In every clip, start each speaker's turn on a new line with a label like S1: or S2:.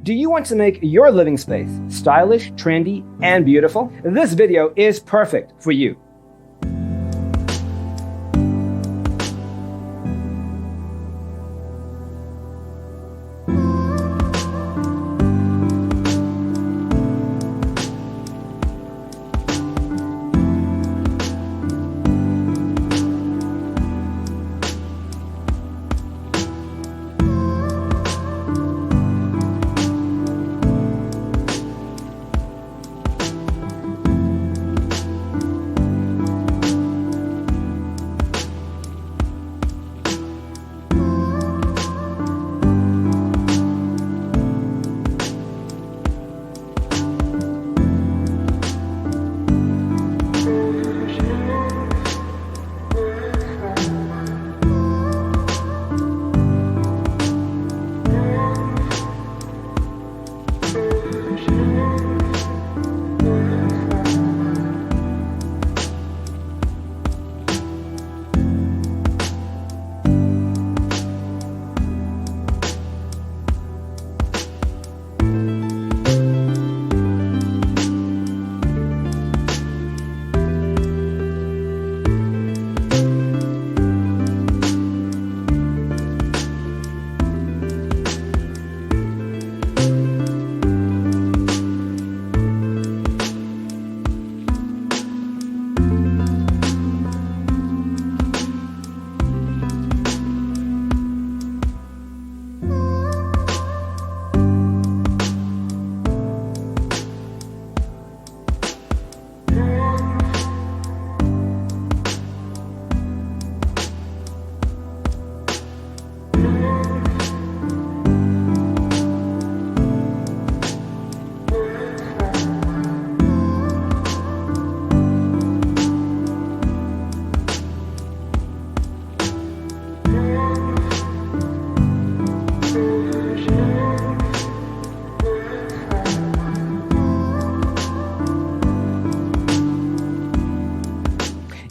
S1: Do you want to make your living space stylish, trendy, and beautiful? This video is perfect for you.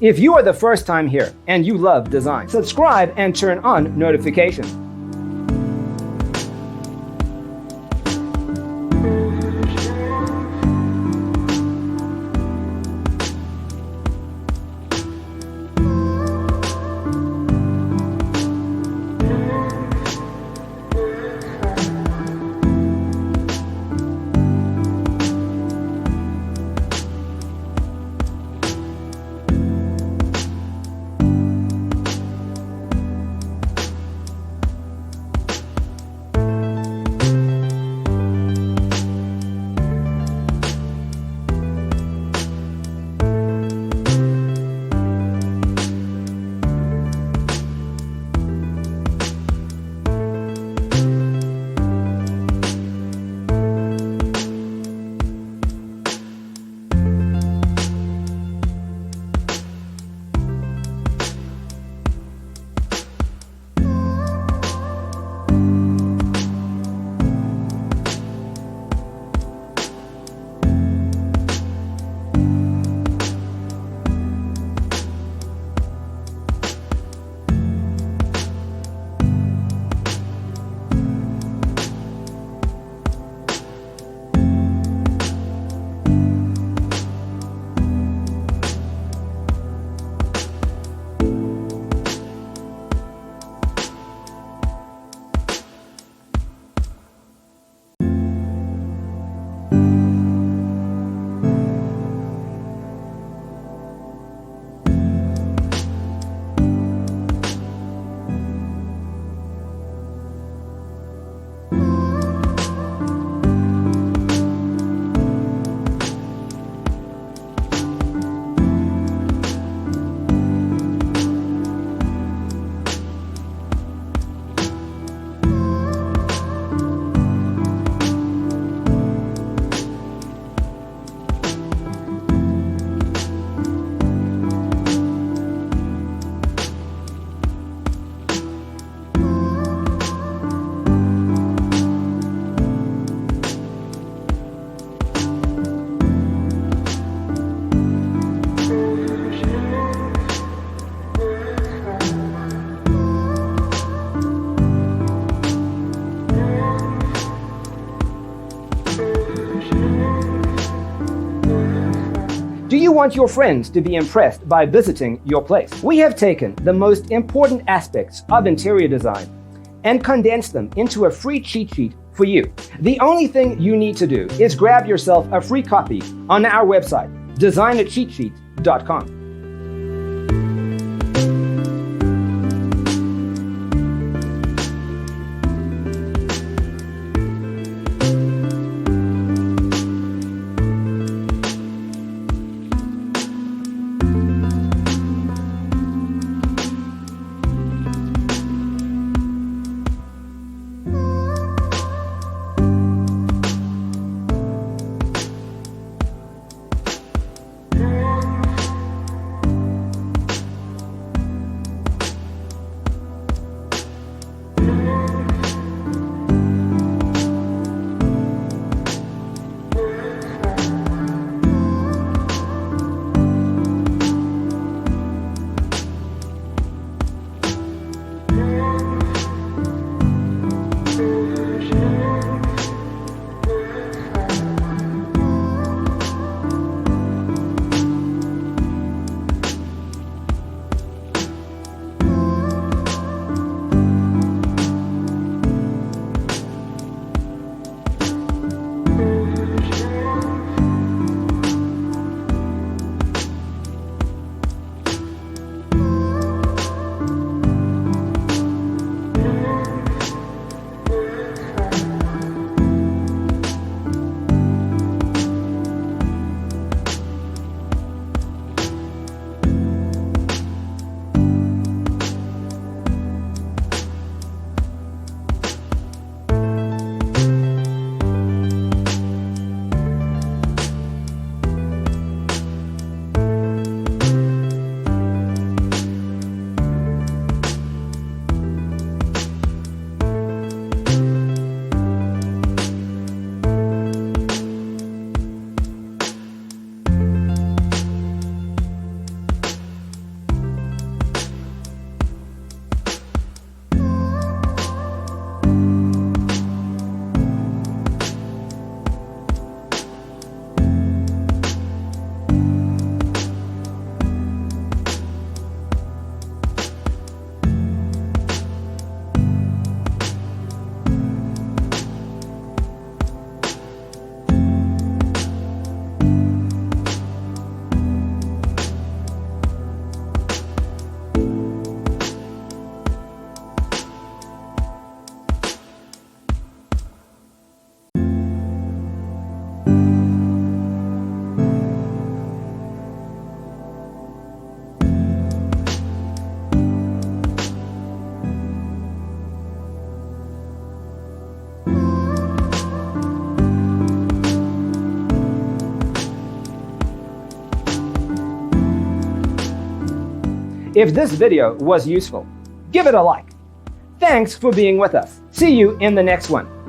S1: If you are the first time here and you love design, subscribe and turn on notifications. Do you want your friends to be impressed by visiting your place? We have taken the most important aspects of interior design and condensed them into a free cheat sheet for you. The only thing you need to do is grab yourself a free copy on our website, designercheatsheet.com. If this video was useful, give it a like. Thanks for being with us. See you in the next one.